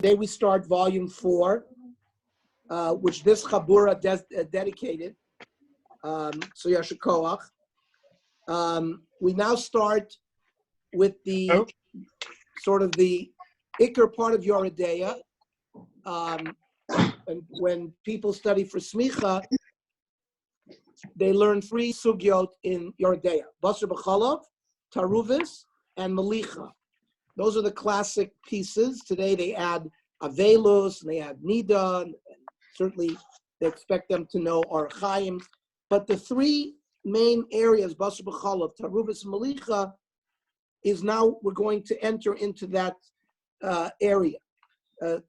Today we start volume 4, which this Chabura dedicated. So Yashikoach. We now start with the sort of the Iker part of Yoredeya. And when people study for Smicha, they learn 3 sugyot in Yoredeya: Basar b'chalav, Taruvis, and Malicha. Those are the classic pieces. Today they add Avelus, and they add Nida, and certainly they expect them to know Archaim. But the 3 main areas, Basar b'chalav, Taruvis, and Malicha, is now we're going to enter into that area.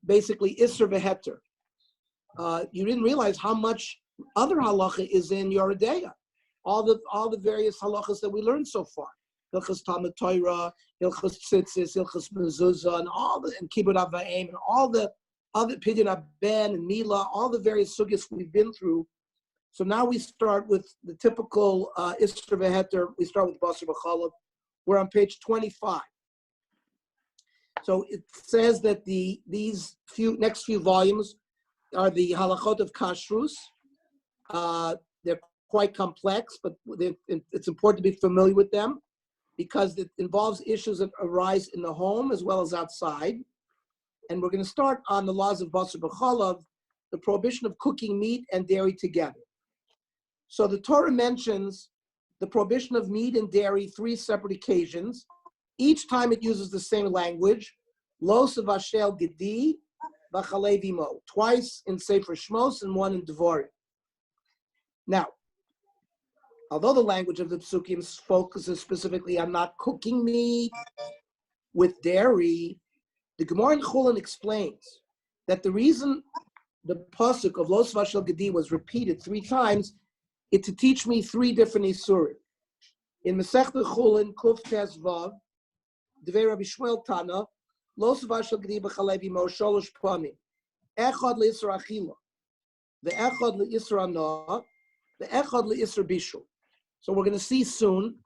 Basically, Isser v'Heter. You didn't realize how much other halacha is in Yoredeya. All the various halachas that we learned so far. Hilchas Talmud Torah, Hilchas Tzitzis, Hilchas Mezuzah, and Kibbud Avayim, and all the other Pidyon Aben and Mila, all the various sugyas we've been through. So now we start with the typical Isser v'Heter. We start with Basar b'chalav. We're on page 25. So it says that these next few volumes are the halachot of kashrus. They're quite complex, but it's important to be familiar with them because it involves issues that arise in the home as well as outside. And we're going to start on the laws of Basar b'chalav, the prohibition of cooking meat and dairy together. So the Torah mentions the prohibition of meat and dairy 3 separate occasions. Each time it uses the same language, lo savashel gedi v'chalei v'imo, twice in Sefer Shmos and 1 in Devarim. Now, although the language of the Psukim focuses specifically on not cooking meat with dairy, the Gemara in Chulin explains that the reason the pasuk of lo savashel gedi was repeated 3 times is to teach me 3 different isurim. In Masechta Chulin Kuf Tes Vav, Devei Rabbi Shmuel Tana, lo savashel gedi b'chalei v'imo sholosh pamim, echad le'isur achila, ve'echad le'isur anah, ve'echad le'isur bishul. So we're going to see soon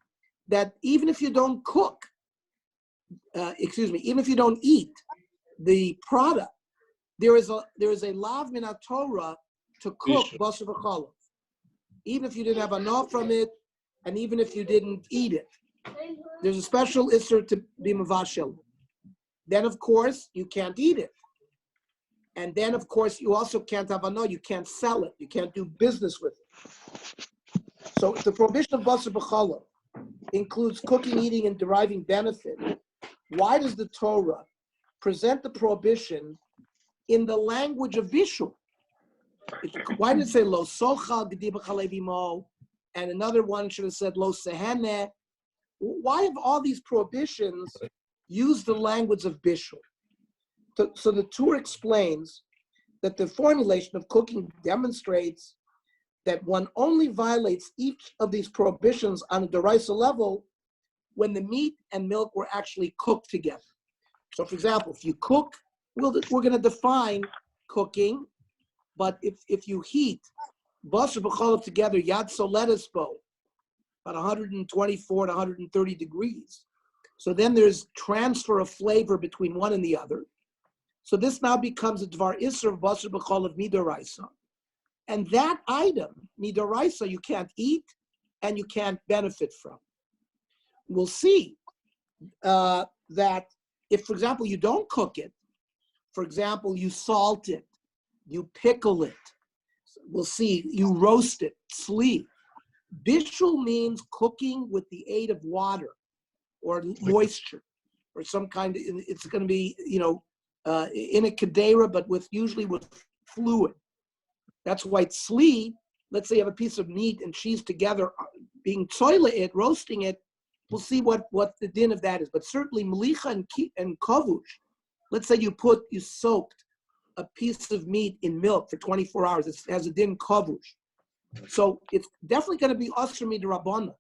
that even if you don't cook, even if you don't eat the product, there is a lav min Torah to cook basar b'chalav, even if you didn't have enough from it, and even if you didn't eat it. There's a special isser to be mavashel. Then, of course, you can't eat it. And then, of course, you also can't have enough. You can't sell it. You can't do business with it. So the prohibition of basar b'chalav includes cooking, eating, and deriving benefit. Why does the Torah present the prohibition in the language of bishul? Why did it say lo socha gedi b'chalei v'imo, and another one should have said lo sehene? Why have all these prohibitions used the language of bishul? So the Torah explains that the formulation of cooking demonstrates that one only violates each of these prohibitions on a deraisa level when the meat and milk were actually cooked together. So, for example, if you cook, we're going to define cooking, but if you heat basar b'chalav together, yad soletis bo, about 124 to 130 degrees. So then there's transfer of flavor between one and the other. So this now becomes a dvar isser of basar b'chalav midoraisa. And that item, midoraisa, you can't eat and you can't benefit from. We'll see that if, for example, you don't cook it, for example, you salt it, you pickle it, we'll see, you roast it, tzli. Bishul means cooking with the aid of water or moisture or some kind of, it's going to be, in a kedera, but usually with fluid. That's why tzli, let's say you have a piece of meat and cheese together, being it, roasting it, we'll see what the din of that is. But certainly malicha and kavush, let's say you soaked a piece of meat in milk for 24 hours, it has a din kavush. So it's definitely going to be asr midrabanan,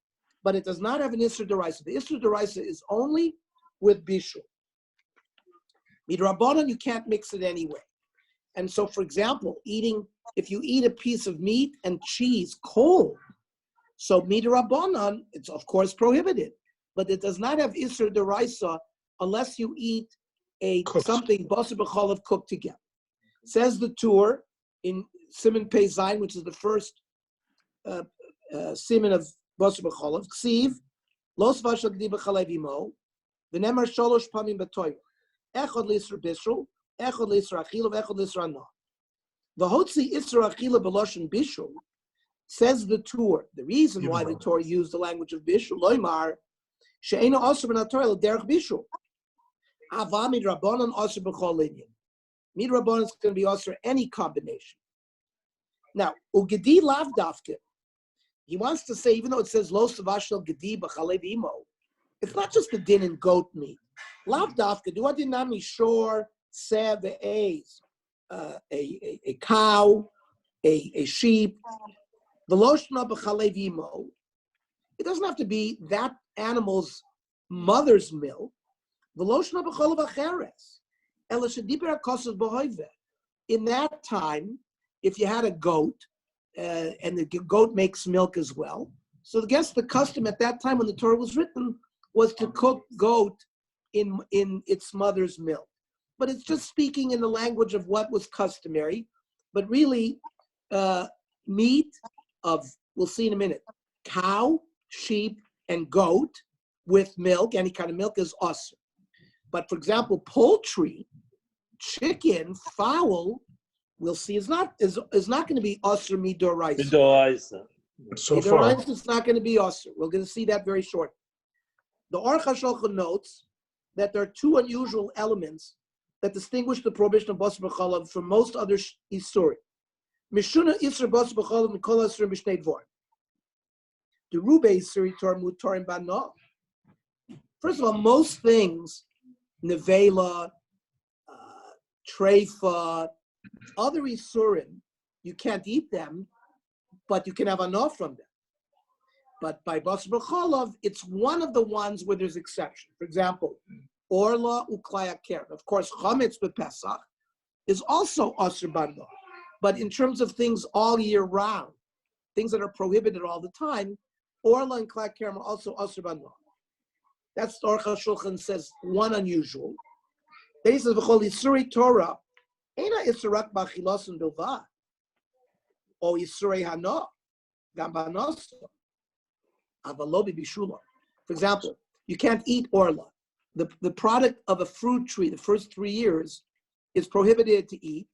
but it does not have an isser deraisa. The isser deraisa is only with bishul. Midrabanan, you can't mix it anyway. And so, for example, if you eat a piece of meat and cheese cold, so midrabanan, it's of course prohibited, but it does not have isser deraisa unless you eat something basar b'chalav cooked together. Says the tour in Siman Pei Zayin, which is the first siman of basar b'chalav. Ksiv los vashal gedi b'chalev imo v'nemar sholosh pamim b'toyv echad l'isra bishul echad l'isra achila v'echad l'isra anah. V'hotzi isra achila b'loshen bishul. Says the Torah. The reason why the Torah used the language of bishul, loymar, she'ena asur b'nat Torah l'derech bishul. Ava midrabanan asur b'chol linyan. Midrabanan is going to be asur any combination. Now, ugedi lav dafke. He wants to say, even though it says lo savashel gedi b'chalev imo, it's not just the din in goat meat. Lav dafke. Do I did not shore sev a cow, a sheep. It doesn't have to be that animal's mother's milk. In that time, if you had a goat, and the goat makes milk as well, so I guess the custom at that time when the Torah was written was to cook goat in its mother's milk. But it's just speaking in the language of what was customary. But really, meat of, we'll see in a minute, cow, sheep, and goat with milk, any kind of milk is asur. But for example, poultry, chicken, fowl, we'll see is not going to be asur midoraisa. So far, it's not going to be asur. We're going to see that very shortly. The Aruch HaShulchan notes that there are two unusual elements that distinguish the prohibition of basar b'chalav from most other isurim. Mishuna isur basar b'chalav mikol isurim b'shnei dvorim. The Rube isuri tor mutarim b'no. First of all, most things, nevela, treifa, other isurim, you can't eat them, but you can have anah from them. But by basar b'chalav, it's one of the ones where there's exception. For example, orla uklaya keren. Of course, chametz b'Pesach is also asur b'no. But in terms of things all year round, things that are prohibited all the time, orla and klaya keren are also asur b'no. That's the Aruch HaShulchan says one unusual. Then he says v'chol isuri Torah ena isurak b'achilasun bilvad or isurei hana gam b'anoso avalobi b'shula. For example, you can't eat orla. The product of a fruit tree, the first 3 years, is prohibited to eat,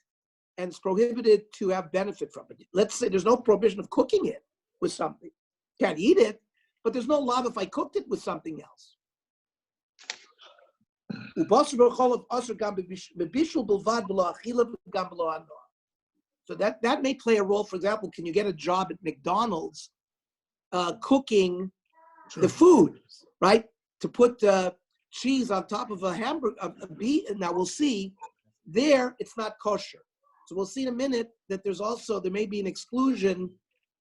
and it's prohibited to have benefit from it. Let's say there's no prohibition of cooking it with something. Can't eat it, but there's no law if I cooked it with something else. So that may play a role. For example, can you get a job at McDonald's cooking the food, right? To put cheese on top of a hamburger, a beef. Now we'll see there it's not kosher. So we'll see in a minute that there may be an exclusion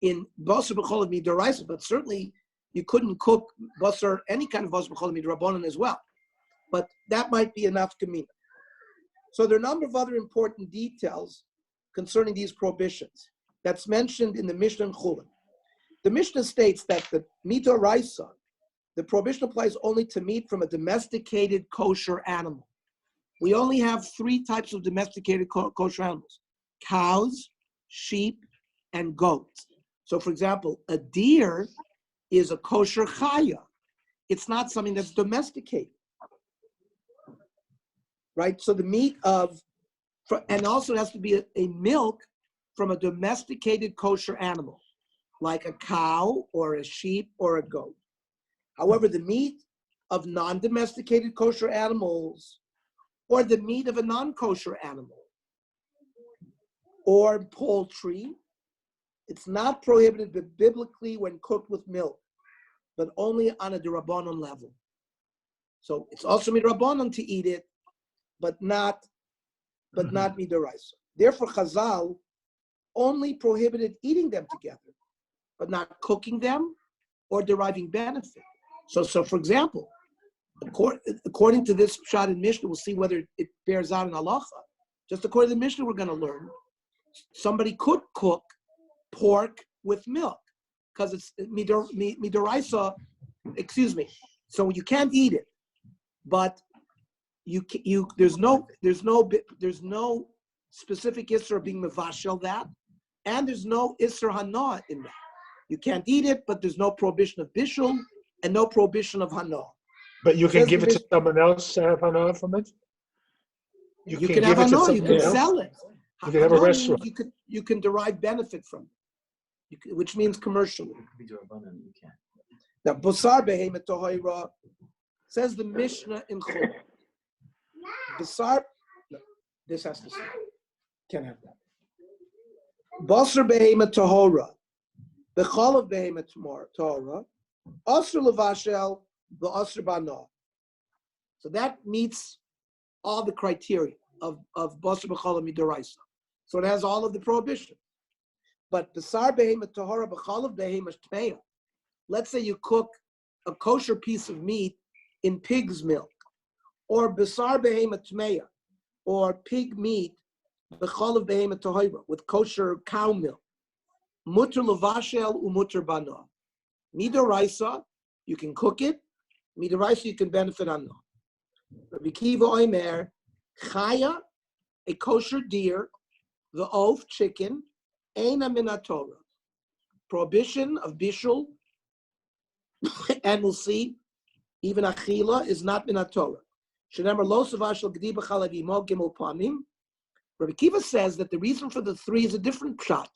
in basar b'chalav midoraisa, but certainly you couldn't cook basar, any kind of basar b'chalav midrabanan as well. But that might be enough kamina. So there are a number of other important details concerning these prohibitions that's mentioned in the Mishnah and Chulin. The Mishnah states that the midoraisa, the prohibition applies only to meat from a domesticated kosher animal. We only have 3 types of domesticated kosher animals: cows, sheep, and goats. So for example, a deer is a kosher chaya. It's not something that's domesticated. Right? So the meat and also it has to be a milk from a domesticated kosher animal, like a cow or a sheep or a goat. However, the meat of non-domesticated kosher animals, or the meat of a non-kosher animal, or poultry, it's not prohibited biblically when cooked with milk, but only on a d'Rabbanan level. So it's also midrabbanan to eat it, but not midoraisa. Therefore, Chazal only prohibited eating them together, but not cooking them or deriving benefit. So for example, according to this Pshat in Mishnah, we'll see whether it bears out in halacha. Just according to the Mishnah, we're going to learn somebody could cook pork with milk because it's midoraisa. Excuse me. So you can't eat it, but there's no specific isser being mevashel that, and there's no isser hana in that. You can't eat it, but there's no prohibition of bishul and no prohibition of hana. But you can give it to someone else to have hana from it? You can have hana, you can sell it. You can have a restaurant. You can derive benefit from it, which means commercially. Now, Basar behemoth tohira says the Mishnah in Chol. Basar, no, this has to stop. Can't have that. Basar behemoth tohira, bechol of behemoth tohira, asur levashel, the asur bana. So that meets all the criteria of basar bechol midoraisa. So it has all of the prohibitions. But basar behemoth tohara, bechol of behemoth tmeya. Let's say you cook a kosher piece of meat in pig's milk, or basar behemoth tmeya, or pig meat, bechol of behemoth tohara, with kosher cow milk. Mutter levashel umutter bana. Midoraisa, you can cook it. Midoraisa, you can benefit on. Rabbi Kiva Omer, chaya, a kosher deer, the oaf, chicken, eina min haTorah. Prohibition of bishul, and we'll see, even achila is not min haTorah. Shenemar lo savashel gedi b'chalav imo gimel panim. Rabbi Kiva says that the reason for the three is a different shot.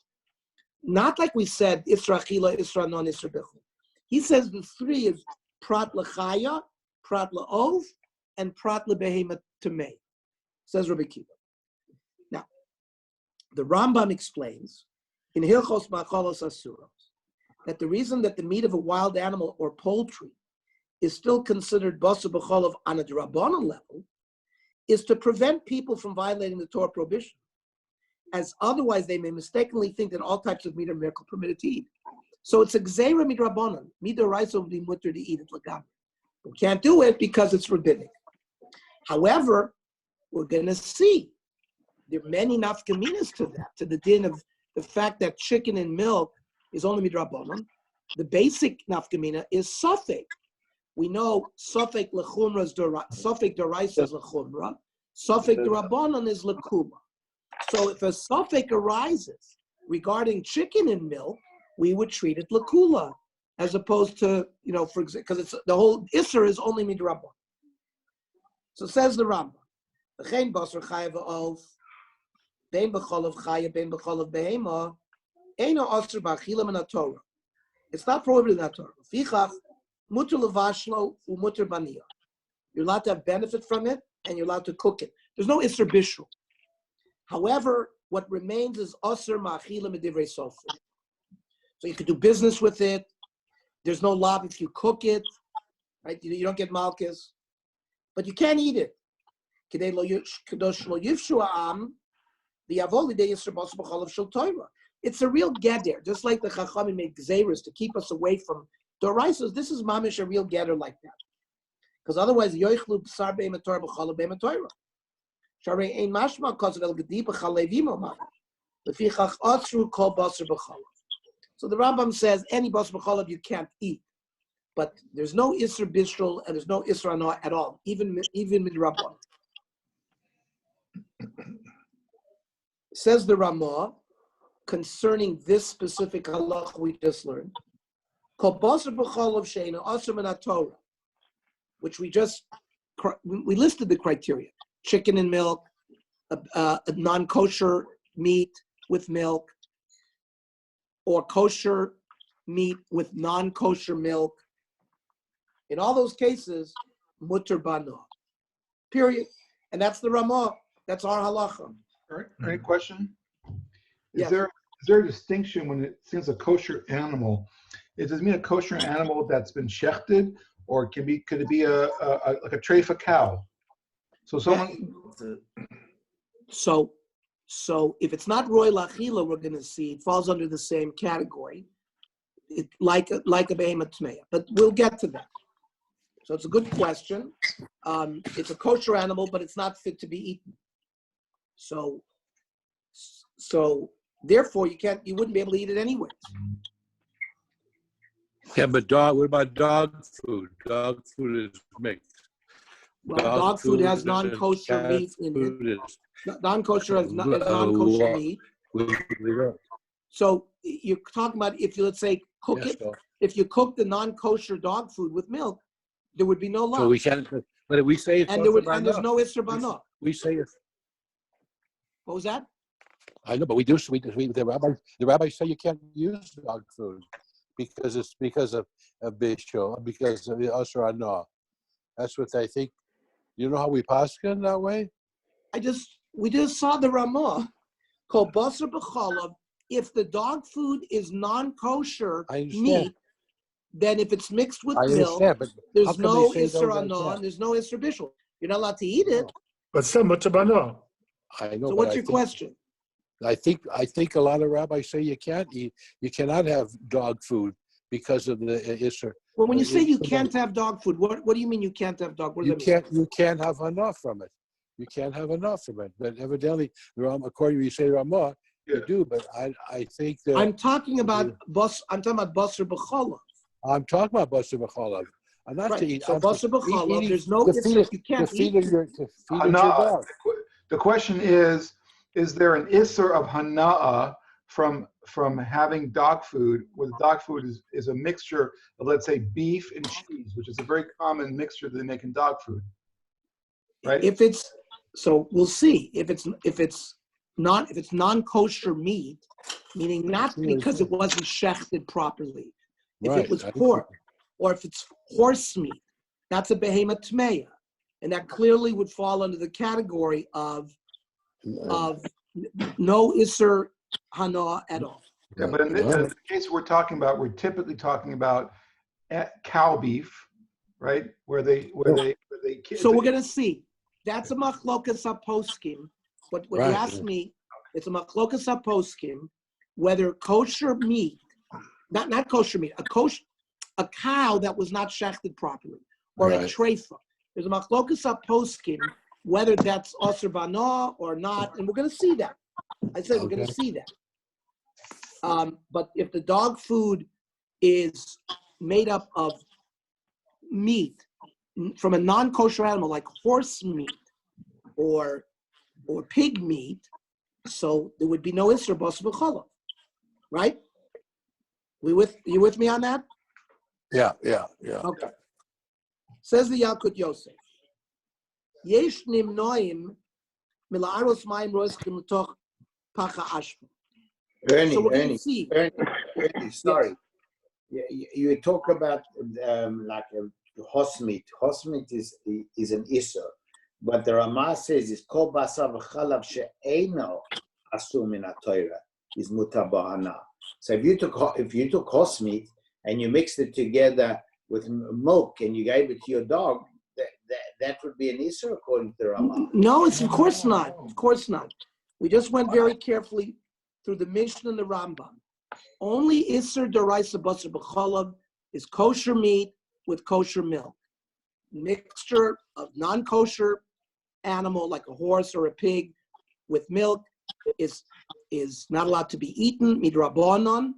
Not like we said, isra achila, isra non, isra bichul. He says the three is prat lechaya, prat le'ov, and prat lebehemoth tamei, says Rabbi Kiva. Now, the Rambam explains in Hilchos Ma'acholos Asuros that the reason that the meat of a wild animal or poultry is still considered basar b'cholav on a d'Rabbanan level is to prevent people from violating the Torah prohibition, as otherwise they may mistakenly think that all types of meat are miracle permitted to eat. So it's a gzeira midrabanan. Midoraisa would be mutter to eat it l'gam. We can't do it because it's rabbinic. However, we're going to see there are many nafkaminas to that, to the din of the fact that chicken and milk is only midrabanan. The basic nafkamina is safek. We know safek lechumra is safek deraisa is lechumra. Safek derabanan is lekuma. So if a safek arises regarding chicken and milk, we would treat it lekula, as opposed to, for example, because it's the whole isser is only midrabanan. So says the Rambam, v'chein basar chaya v'ov, bein b'cholav chaya, bein b'cholav behema, eino asur b'achila min haTorah. It's not prohibited in haTorah. Fichach muter levashlo u'muter baniya. You're allowed to have benefit from it, and you're allowed to cook it. There's no isser bishul. However, what remains is asur ma'achila medivrei sofer. So you could do business with it. There's no lav if you cook it, right? You don't get malchus. But you can't eat it. It's a real geder, just like the Chachamim made gzeiros to keep us away from doraisos. This is mamish a real geder like that, because otherwise yoichlu b'sar be'emet Torah b'chalav be'emet Torah. Sharei ein mashma kozav el gedi b'chalevim omar lefichach atzru kol basar b'chalav. So the Rambam says any basar b'chalav you can't eat. But there's no Isra Bishul and there's no Isra Anah at all, even Midrabban. Says the Ramah concerning this specific halach we just learned, which we listed the criteria: chicken and milk, a non-kosher meat with milk, or kosher meat with non-kosher milk. In all those cases, mutter bana. Period. And that's the Ramah. That's our halacha. Any question? Yes. Is there a distinction when it seems a kosher animal? Does it mean a kosher animal that's been shechted, or could it be like a treifa cow? So someone. So if it's not roy lachila, we're going to see it falls under the same category, like a behemoth tmeya. But we'll get to that. So it's a good question. It's a kosher animal, but it's not fit to be eaten. So therefore you wouldn't be able to eat it anyways. Yeah, but what about dog food? Dog food is mixed. Well, dog food has non-kosher meat in it. Non-kosher has non-kosher meat. So you're talking about if you, let's say, cook it. If you cook the non-kosher dog food with milk, there would be no law. So we can't. But if we say it's and there's no Isser Bana. We say it. What was that? I know, but we do. The rabbis say you can't use dog food because of bishul, because of the Asher Anah. That's what they think. You know how we paskin that way? We just saw the Ramah called Basar B'Chalav. If the dog food is non-kosher meat, then if it's mixed with milk, there's no Isser Anah and there's no Isser Bishul. You're not allowed to eat it. But so much of Anah. I know. So what's your question? I think a lot of rabbis say you cannot have dog food because of the Isser. Well, when you say you can't have dog food, what do you mean you can't have dog? What does that mean? You can't have enough from it. You can't have enough from it. But evidently, according to you say Ramah, you do. But I think that I'm talking about Basar B'Chalav. I'm talking about Basar B'Chalav. I'm not to eat. So Basar B'Chalav, there's no Isser. You can't eat your dog. The question is there an Isser of Hana'ah from having dog food, where the dog food is a mixture of, let's say, beef and cheese, which is a very common mixture that they make in dog food, right? So we'll see if it's non-kosher meat, meaning not because it wasn't shechted properly. If it was pork, or if it's horse meat, that's a behemoth tmeya, and that clearly would fall under the category of no Isser Hana at all. Yeah, but in the case we're typically talking about cow beef, right? Where they So we're gonna see. That's a machlokas haposkim. But when you ask me, it's a machlokas haposkim whether kosher meat, not kosher meat, a cow that was not shechted properly, or a treifa. There's a machlokas haposkim whether that's Asr Bana or not, and we're going to see that. I said we're going to see that. But if the dog food is made up of meat from a non-kosher animal like horse meat or pig meat, so there would be no Isser Basar B'Chalav, right? You with me on that? Yeah. Okay. Says the Yalkut Yosef. Yesh nimnoim mila'aros mayim roiskim l'toch pacha ashma. Ernie, sorry. You talk about like a horse meat. Horse meat is an Isser. But the Ramah says is kol basar v'chalav she'eino asur min ha'Torah is mutar b'hana. So if you took horse meat and you mixed it together with milk and you gave it to your dog, that would be an Isser according to the Ramah. No, it's of course not. Of course not. We just went very carefully through the Mishnah and the Rambam. Only Isser D'Oraisa Basar B'Chalav is kosher meat with kosher milk. Mixture of non-kosher animal like a horse or a pig with milk is not allowed to be eaten midrabanan,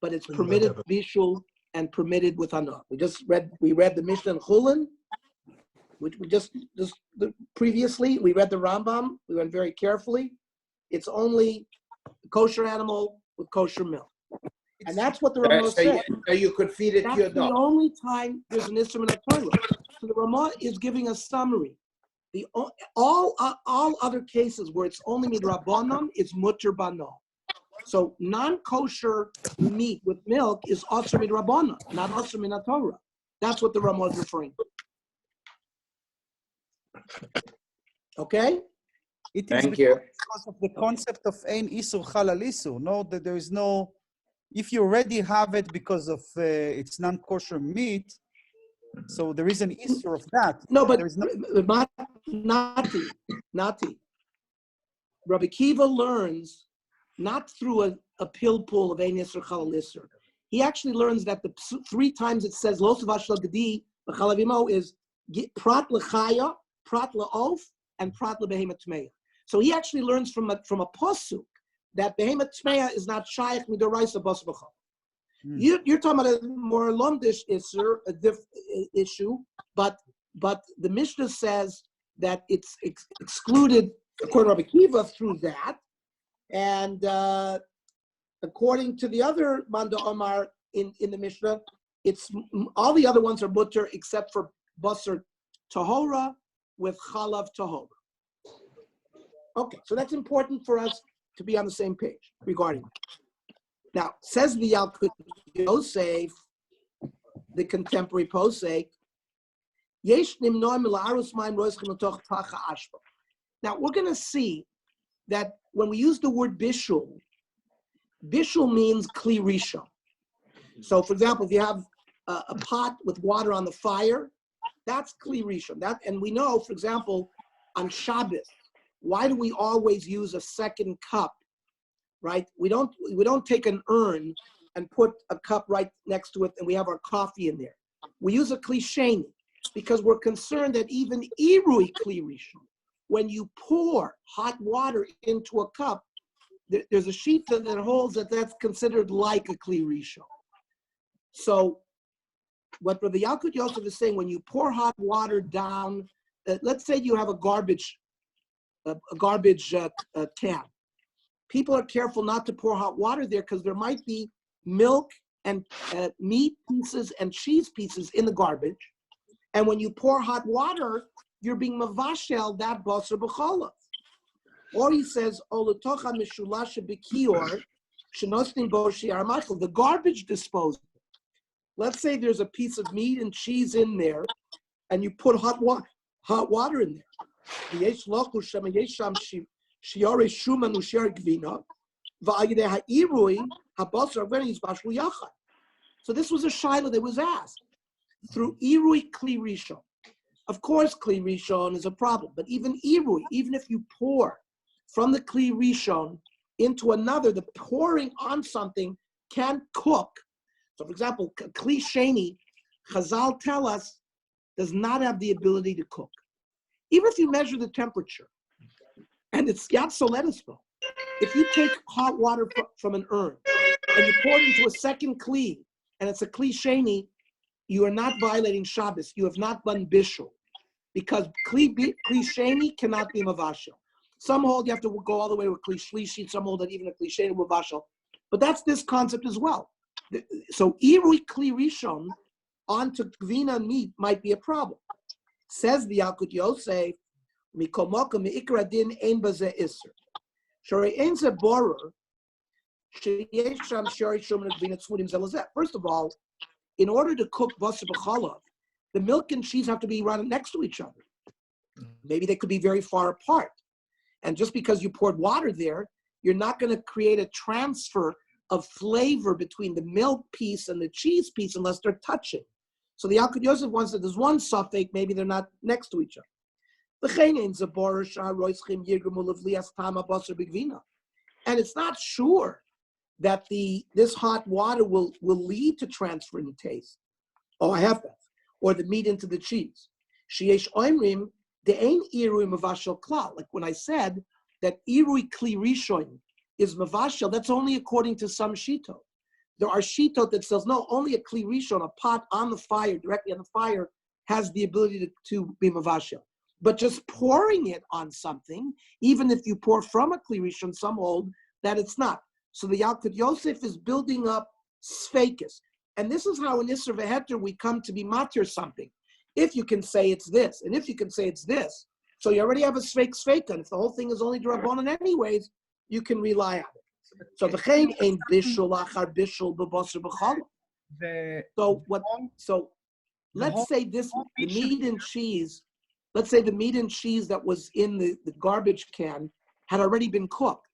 but it's permitted bishul and permitted with anah. We read the Mishnah in Chulin, which we just previously we read the Rambam. We went very carefully. It's only a kosher animal with kosher milk, and that's what the Ramah said. So you could feed it to your dog. That's the only time there's an instrument of Torah. So the Ramah is giving a summary. All other cases where it's only midrabanan is mutter bana. So non-kosher meat with milk is asur midrabanan, not asur min Torah. That's what the Ramah is referring to. Okay? Thank you. Because of the concept of ein isur halal isur. No, that there is no. If you already have it because of it's non-kosher meat, so there is an isur of that. No, but there is no. Nati. Rabbi Kiva learns not through a pill pool of ein isur halal isur. He actually learns that the 3 times it says lo savash gedi b'chalavimo is prat lechaya, prat laof, and prat lebehemoth tmeya. So he actually learns from a pasuk that behemoth tmeya is not shaykh midoraisa basar b'chalav. You're talking about a more lumdish issue, issue, but but the Mishnah says that it's excluded according to Rabbi Kiva through that, and according to the other Manda Omar in the Mishnah, it's all the other ones are mutter except for Basar Tahora with Chalav Tahora. Okay, so that's important for us to be on the same page regarding it. Now, says the Yalkut Yosef, the contemporary posek, now we're going to see that when we use the word bishul, bishul means kli rishon. So, for example, if you have a pot with water on the fire, that's kli rishon. And we know, for example, on Shabbos, why do we always use a second cup? Right? We don't take an urn and put a cup right next to it, and we have our coffee in there. We use a kli sheni because we're concerned that even irui kli rishon, when you pour hot water into a cup, there's a sheet that holds that's considered like a kli rishon. So, what Rabbi Yalkut Yosef is saying, when you pour hot water down, let's say you have a garbage can. People are careful not to pour hot water there because there might be milk and meat pieces and cheese pieces in the garbage. And when you pour hot water, you're being mavashel that basar b'cholav. Or he says, the garbage disposal. Let's say there's a piece of meat and cheese in there, and you put hot water in there. So this was a shaila that was asked through irui kli rishon. Of course, kli rishon is a problem, but even irui, even if you pour from the kli rishon into another, the pouring on something can cook. So, for example, kli sheni, Chazal tell us, does not have the ability to cook. Even if you measure the temperature, and it's yat soledispo, if you take hot water from an urn and you pour it into a second kli, and it's a kli sheni, you are not violating Shabbos. You have not done bishul, because kli sheni cannot be mavashel. Some hold you have to go all the way with kli shlishi. Some hold that even a kli sheni mavashel. But that's this concept as well. So irui kli rishon onto gvina and meat might be a problem. Says the Yalkut Yosef, mikol mokum meikra din ein bazeh iser. Shorei ein ze borer, sheyesh sham shorei shumen gvina tzvudim zelazeh. First of all, in order to cook basar b'chalav, the milk and cheese have to be right next to each other. Maybe they could be very far apart. And just because you poured water there, you're not going to create a transfer of flavor between the milk piece and the cheese piece unless they're touching. So the Yalkut Yosef wants that there's one suffix, maybe they're not next to each other. And it's not sure that this hot water will lead to transferring taste. Oh, I have that. Or the meat into the cheese. Sheyesh oimrim de'ein irui mavashel klal. Like when I said that irui kli rishon is mavashel, that's only according to some shitot. There are shitot that says, no, only a kli rishon, a pot on the fire, directly on the fire, has the ability to be mavashel. But just pouring it on something, even if you pour from a kli rishon, some hold that it's not. So the Yalkut Yosef is building up sfeikis. And this is how in Isser V'Heter we come to be matir something. If you can say it's this, and if you can say it's this, so you already have a sfeika. And if the whole thing is only d'Rabbanan anyways, you can rely on it. So v'chein ein bishul achar bishul b'basar b'chalav. So let's say the meat and cheese. Let's say the meat and cheese that was in the garbage can had already been cooked.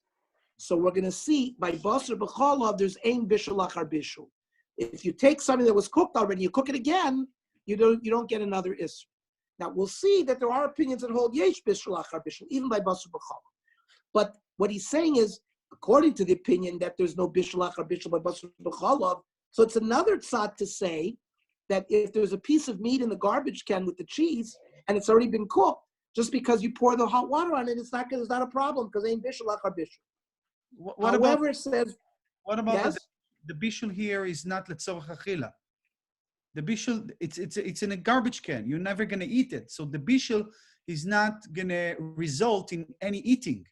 So we're going to see by basar b'chalav there's ein bishul achar bishul. If you take something that was cooked already, you cook it again, you don't get another isser. Now we'll see that there are opinions that hold yesh bishul achar bishul, even by basar b'chalav. But what he's saying is, according to the opinion that there's no bishul achar bishul by basar b'chalav, so it's another tzad to say that if there's a piece of meat in the garbage can with the cheese and it's already been cooked, just because you pour the hot water on it, it's not a problem because it ain't bishul achar bishul. What However, about says, what about yes? the bishul here is not letzorach achila? The bishul, it's in a garbage can. You're never gonna eat it. So the bishul is not gonna result in any eating.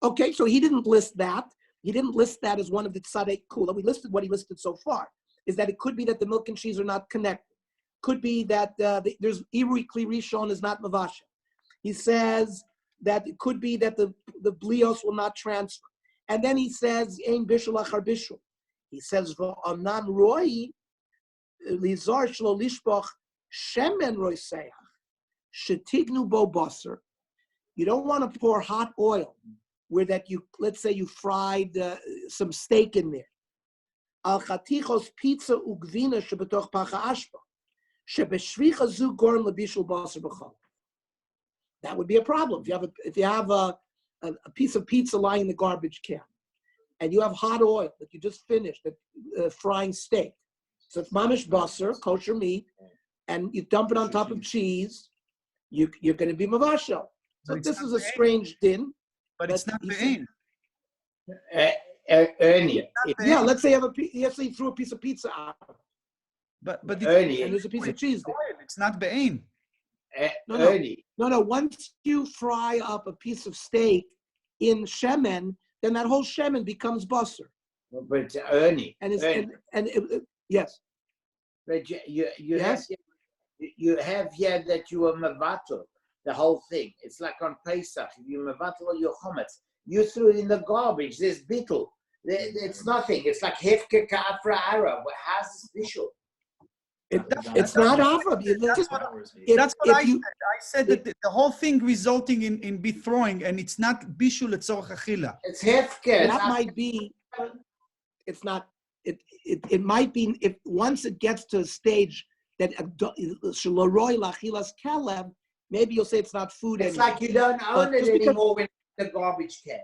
Okay, so he didn't list that. He didn't list that as one of the tzaddik kula. We listed what he listed so far. Is that it could be that the milk and cheese are not connected. Could be that there's Irui Kli Rishon is not mavasha. He says that it could be that the blios will not transfer. And then he says, Ein bishul achar bishul. He says, V'anan roi lizar shlo lishpoch shemen roiseach shetignu bo basar. You don't want to pour hot oil where that you, let's say you fried some steak in there. Al chatichos pizza ugvina shebetoch pacha ashpa shebeshvicha zu gorm lebishul basar b'chol. That would be a problem. If you have a piece of pizza lying in the garbage can, and you have hot oil that you just finished frying steak, so it's mamish basar, kosher meat, and you dump it on top of cheese, you're going to be mavashel. So this is a strange din. But it's not be'en. Ernie. Yeah, let's say you threw a piece of pizza out. But Ernie. And there's a piece of cheese there. It's not be'en. No. Once you fry up a piece of steak in shemen, then that whole shemen becomes basar. But Ernie. Yes. But you Yes? have here that you are mevatel, the whole thing. It's like on Pesach. You mevatel your chometz. You threw it in the garbage. There's bittul. It's nothing. It's like hefke ka'afra ara. How's this visual? It's not Avra. That's what I said. I said that the whole thing resulting in be throwing, and it's not bishul etzorach achila. It's hefker. That might be. It's not. It might be if once it gets to a stage that shaloroi lachilas kalev, maybe you'll say it's not food. It's like you don't own it anymore when it's in the garbage can.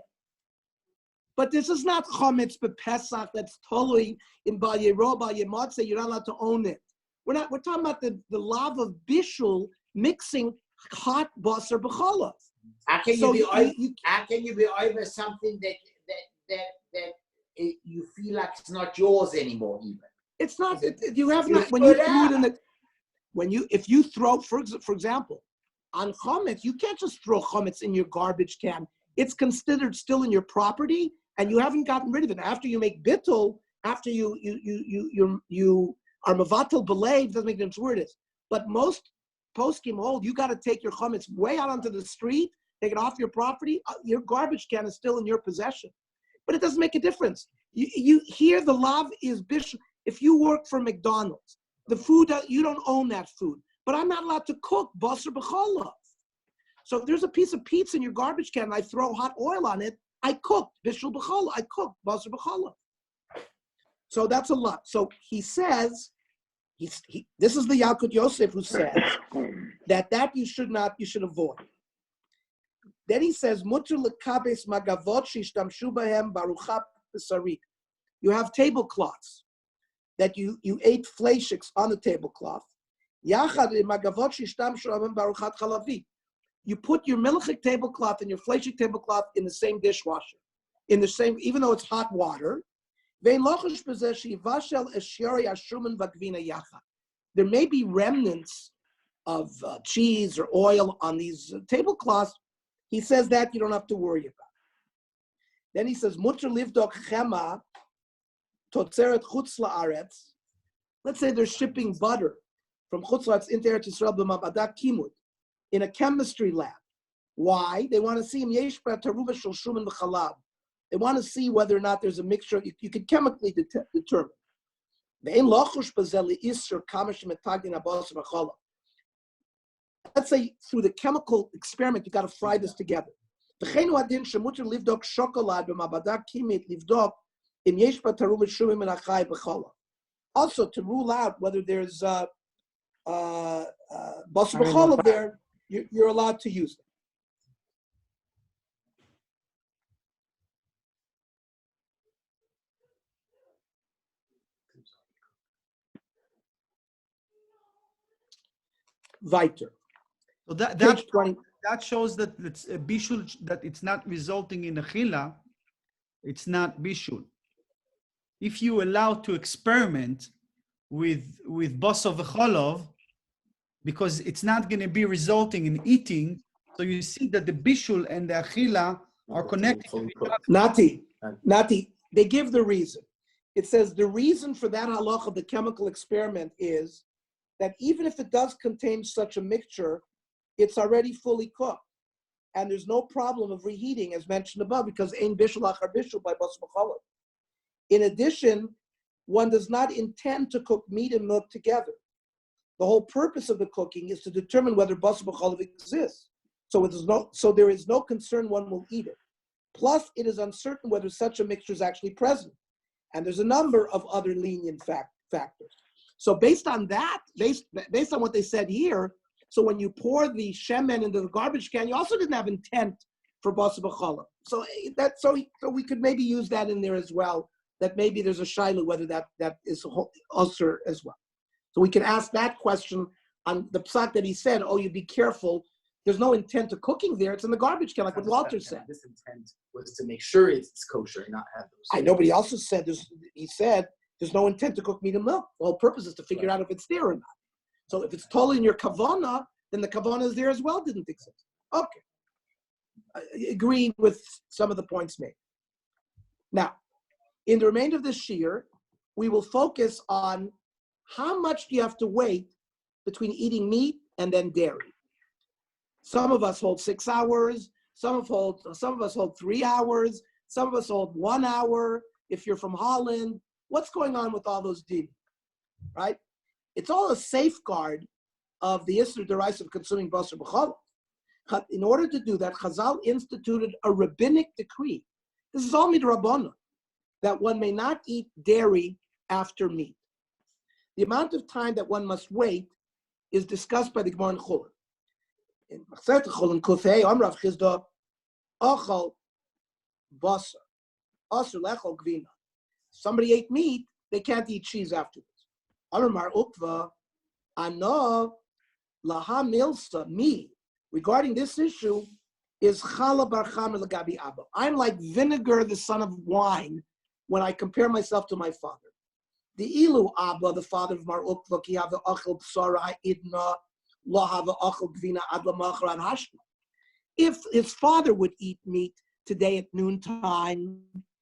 But this is not chometz b'Pesach that's totally in Bal Yero, Bal Yemotze. You're not allowed to own it. We're talking about the love of bishul mixing hot basar b'cholov. How can you be over something that you feel like it's not yours anymore? Even it's not. You have not when you threw it in the. If you throw, for example, on chometz, you can't just throw chometz in your garbage can. It's considered still in your property, and you haven't gotten rid of it. After you make bittul, after you are mavatal belev, doesn't make no difference where it is. But most poskim hold you got to take your chametz way out onto the street, take it off your property. Your garbage can is still in your possession, but it doesn't make a difference. You hear the lav is bishul. If you work for McDonald's, the food you don't own that food, but I'm not allowed to cook basar b'cholav. So if there's a piece of pizza in your garbage can and I throw hot oil on it, I cooked bishul b'cholav. I cooked basar b'cholav. So that's a lot. So he says, this is the Yalkut Yosef who says that you should avoid. Then he says, Mutter lekabes magavot shishtamshu bahem baruchat b'sarit. You have tablecloths that you ate fleishiks on the tablecloth. Yachad magavot shishtamshu bahem baruchat chalavi. You put your milchik tablecloth and your fleishik tablecloth in the same dishwasher, even though it's hot water. There may be remnants of cheese or oil on these tablecloths. He says that you don't have to worry about. Then he says, Mutter livdok chema totzeret chutz la'aretz. Let's say they're shipping butter from chutz la'aretz into Eretz Yisrael b'mabadak kimut in a chemistry lab. Why? They want to see yesh taruva shel shumen v'chalav. They want to see whether or not there's a mixture you can chemically determine. Let's say through the chemical experiment, you got to fry this together. Also, to rule out whether there's basar b'cholav there, you're allowed to use it. Weiter. So that shows that it's a bishul, that it's not resulting in a chila. It's not bishul. If you allow to experiment with Basar v'Cholov, because it's not going to be resulting in eating. So you see that the bishul and the achila are connected to each other. Nati, they give the reason. It says the reason for that halacha of the chemical experiment is that even if it does contain such a mixture, it's already fully cooked. And there's no problem of reheating, as mentioned above, because ein bishul achar bishul by Basar v'Cholov. In addition, one does not intend to cook meat and milk together. The whole purpose of the cooking is to determine whether Basar v'Cholov exists. So there is no concern one will eat it. Plus, it is uncertain whether such a mixture is actually present. And there's a number of other lenient factors. So based on that, based on what they said here, so when you pour the shemen into the garbage can, you also didn't have intent for Basar v'Cholov. So we could maybe use that in there as well, that maybe there's a shayla whether that is usher as well. So we can ask that question on the psak that he said, oh, you be careful. There's no intent to cooking there. It's in the garbage can, like what Walter said. This intent was to make sure it's kosher and not have those. I know, but he also said, he said, there's no intent to cook meat and milk. The whole purpose is to figure out if it's there or not. So if it's totally in your kavana, then the kavana is there as well, didn't exist. Okay. Agreeing with some of the points made. Now, in the remainder of this shiur, we will focus on how much do you have to wait between eating meat and then dairy. Some of us hold 6 hours. Some of us hold 3 hours. Some of us hold 1 hour. If you're from Holland, what's going on with all those din? Right? It's all a safeguard of the Isser D'Oraisa of consuming Basar v'Cholov. In order to do that, Chazal instituted a rabbinic decree. This is all midrabanan, that one may not eat dairy after meat. The amount of time that one must wait is discussed by the Gemara in Chulin. In Masechet Chulin Kufay, Amrav Chizda, Ochal Basar, Asur Lechol Gvina. Somebody ate meat, they can't eat cheese afterwards. Amar Ukva, Ana Laha Milsa, me, regarding this issue, is Chala Bar Chamer L'Gabi Abba. I'm like vinegar, the son of wine, when I compare myself to my father. The Ilu Abba, the father of Mar Ukva, ki have achel b'sara idna, lo have achel gvina ad lamachar ad hashma. If his father would eat meat today at noontime,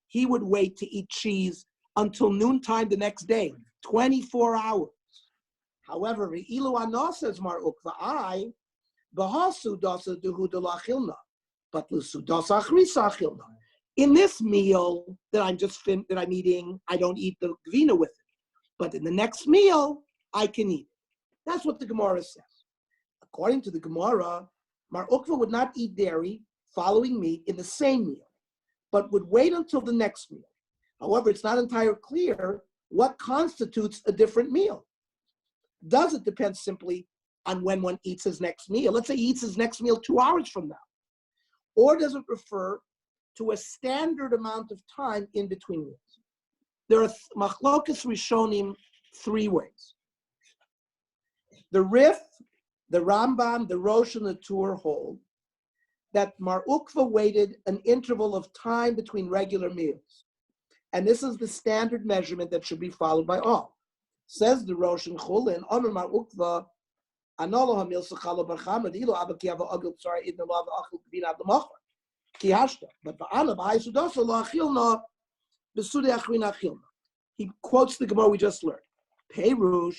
he would wait to eat cheese until noontime the next day, 24 hours. However, Ilu Ana says Mar Ukva, I, b'hasu dasa duhu de lachilna, but lusu dasa achrisa achilna. In this meal that I'm eating, I don't eat the gvina with it. But in the next meal, I can eat it. That's what the Gemara says. According to the Gemara, Mar Ukva would not eat dairy following meat in the same meal, but would wait until the next meal. However, it's not entirely clear what constitutes a different meal. Does it depend simply on when one eats his next meal? Let's say he eats his next meal 2 hours from now. Or does it refer to a standard amount of time in between meals? There are machlokas rishonim 3 ways. The Rif, the Rambam, the Rosh, and the Tur hold that Mar Ukva waited an interval of time between regular meals. And this is the standard measurement that should be followed by all. Says the Rosh and Chulin, Omer Mar Ukva, Anolo HaMil Sechalo Bar Chamad, Ilo Abba Ki Ava Agil Tzara Idna Lo Ava Achil Kvina Ad L'Machar, Ki Hashta. But Ba'ana B'Hai Sudasa Lo Achilna, B'Sudei Achrina Achilna. He quotes the Gemara we just learned. Perush,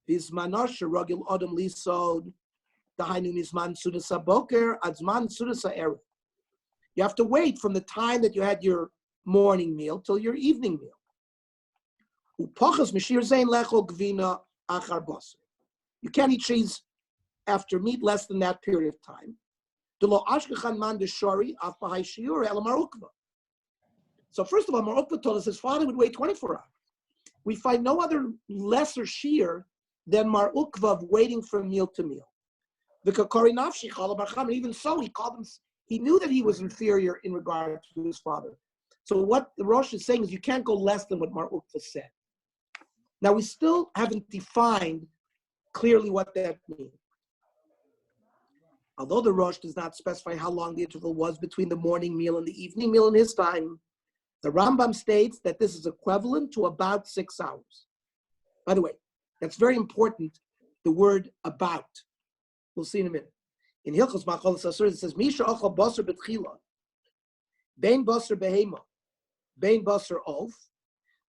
Vizmanar Sheragil Odom Lisod, Dahainu Mizman Sudasa Boker, Adzman Sudasa Erev. You have to wait from the time that you had your morning meal till your evening meal. Upachas Mishir Zain Lechol Gvina Achar Basar. You can't eat cheese after meat less than that period of time. Delo Ashkechan Man Deshori Af Bahai Shiur El Mar Ukva. So first of all, Mar Ukva told us his father would wait 24 hours. We find no other lesser shiur than Mar Ukva of waiting from meal to meal. The Kakori Nafshi Chala Bar Chamer, even so, he knew that he was inferior in regard to his father. So what the Rosh is saying is you can't go less than what Mar Ukva said. Now we still haven't defined clearly what that means. Although the Rosh does not specify how long the interval was between the morning meal and the evening meal in his time, the Rambam states that this is equivalent to about 6 hours. By the way, that's very important, the word about. We'll see in a minute. In Hilchos Ma'acholos Asur, it says, Misha ochal basar betchila, bein basar behema, bein basar of.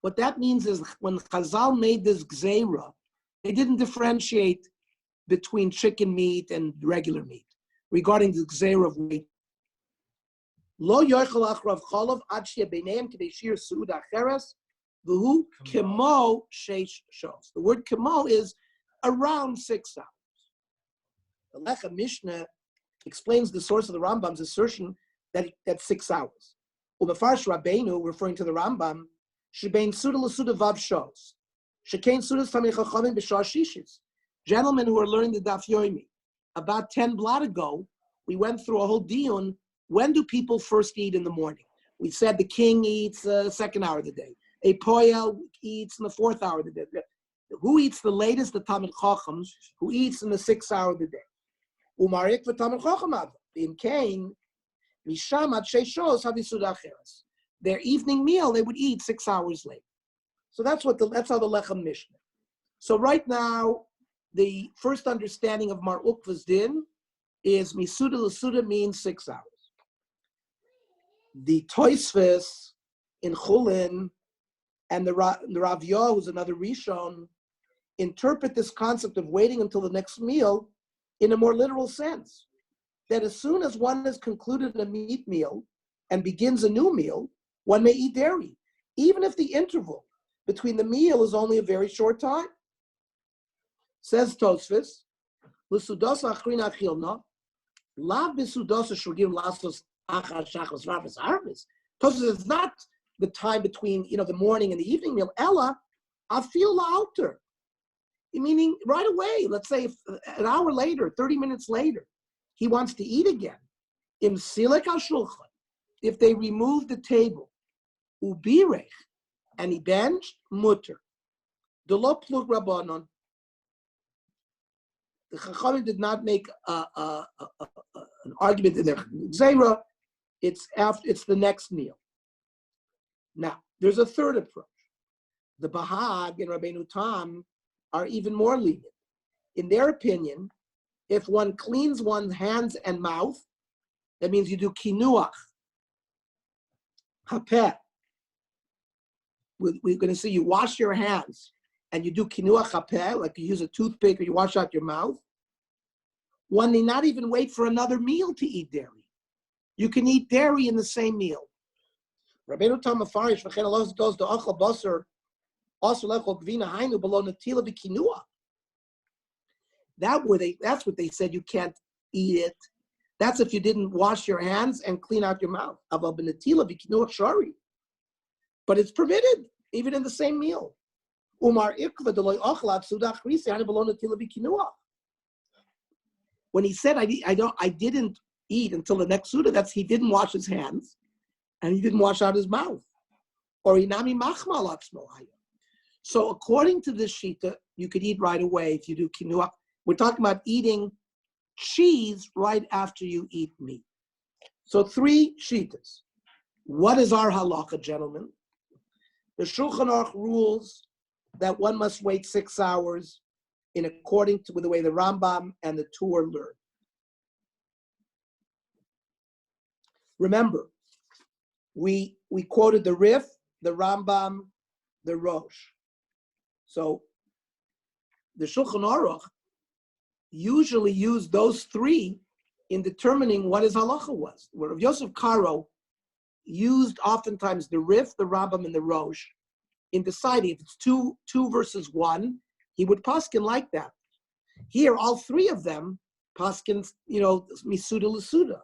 What that means is when Chazal made this gzeira, they didn't differentiate between chicken meat and regular meat regarding the gzeira of weight. Lo yochel achrav cholav ad sheyeh beineim kedei shir su'uda acheres v'hu kemo sheish shos. The word kemo is around 6 hours. The Lechem Mishnah explains the source of the Rambam's assertion that 6 hours. Umefarsh Rabbeinu, referring to the Rambam, shebein suda l'suda vav shos, shekein suda tamei chachamim b'shar shishis. Gentlemen who are learning the Daf Yomi, about 10 blot ago, we went through a whole dion. When do people first eat in the morning? We said the king eats second hour of the day. A poyel eats in the 4th hour of the day. Who eats the latest? The Talmid Chacham, who eats in the 6th hour of the day. Umarik v'Talmid Chacham av. In Cain, misham ad sheishos havisuda acheres. Their evening meal they would eat 6 hours later. So that's how the Lechem Mishnah. So right now, the first understanding of Mar Ukva's din is misuda l'suda means 6 hours. The Tosfos in Chulin and the Rav Yah, who's another Rishon, interpret this concept of waiting until the next meal in a more literal sense. That as soon as one has concluded a meat meal and begins a new meal, one may eat dairy, even if the interval between the meal is only a very short time. Says Tosfos, l'sudos achrin achilna, la b'sudos shugim lasos achar shachos v'arvis harvis. Tosfos is not the time between the morning and the evening meal. Ella, afil la'alter, meaning right away. Let's say an hour later, 30 minutes later, he wants to eat again. Im silek hashulchan, if they remove the table, ubirech, and he benched mutter. Delo plug Rabbanon. The Chachamim did not make an argument in their Gzeira. It's the next meal. Now, there's a third approach. The Bahag and Rabbeinu Tam are even more lenient. In their opinion, if one cleans one's hands and mouth, that means you do kinuach, hapeh. We're going to see you wash your hands and you do kinuach hapeh, like you use a toothpick or you wash out your mouth. One need not even wait for another meal to eat dairy. You can eat dairy in the same meal. Rabbeinu Tam Mefarish v'chein alos dos do achal basar also lechol gvina hainu below natila v'kinuach. That's what they said you can't eat it. That's if you didn't wash your hands and clean out your mouth. Aval b'natila v'kinuach shari. But it's permitted even in the same meal. Umar ikva deloy achlat sudach risi hainu below natila v'kinuach. When he said I didn't eat until the next Suda, that's he didn't wash his hands and he didn't wash out his mouth. Or inami machmal atzmo. So according to this shita, you could eat right away if you do kinuach. We're talking about eating cheese right after you eat meat. So 3 shitas. What is our halacha, gentlemen? The Shulchan Aruch rules that one must wait 6 hours in according to the way the Rambam and the Tur learn. Remember, we quoted the Rif, the Rambam, the Rosh. So the Shulchan Aruch usually use those 3 in determining what his halacha was. Where Rav Yosef Karo used oftentimes the Rif, the Rambam, and the Rosh in deciding if it's 2 versus 1, he would paskin like that. Here, all 3 of them paskin, misuda l'suda.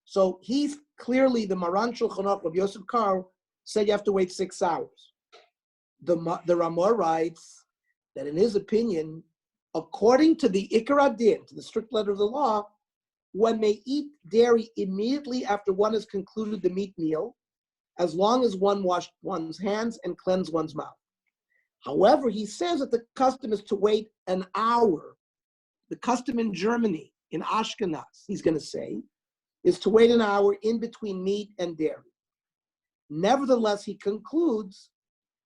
So he's clearly the Maran Shulchan Aruch of Yosef Karo said you have to wait 6 hours. The Ramah writes that in his opinion, according to the Ikar Adin, to the strict letter of the law, one may eat dairy immediately after one has concluded the meat meal, as long as one washed one's hands and cleansed one's mouth. However, he says that the custom is to wait an hour. The custom in Germany, in Ashkenaz, he's going to say, is to wait an hour in between meat and dairy. Nevertheless, he concludes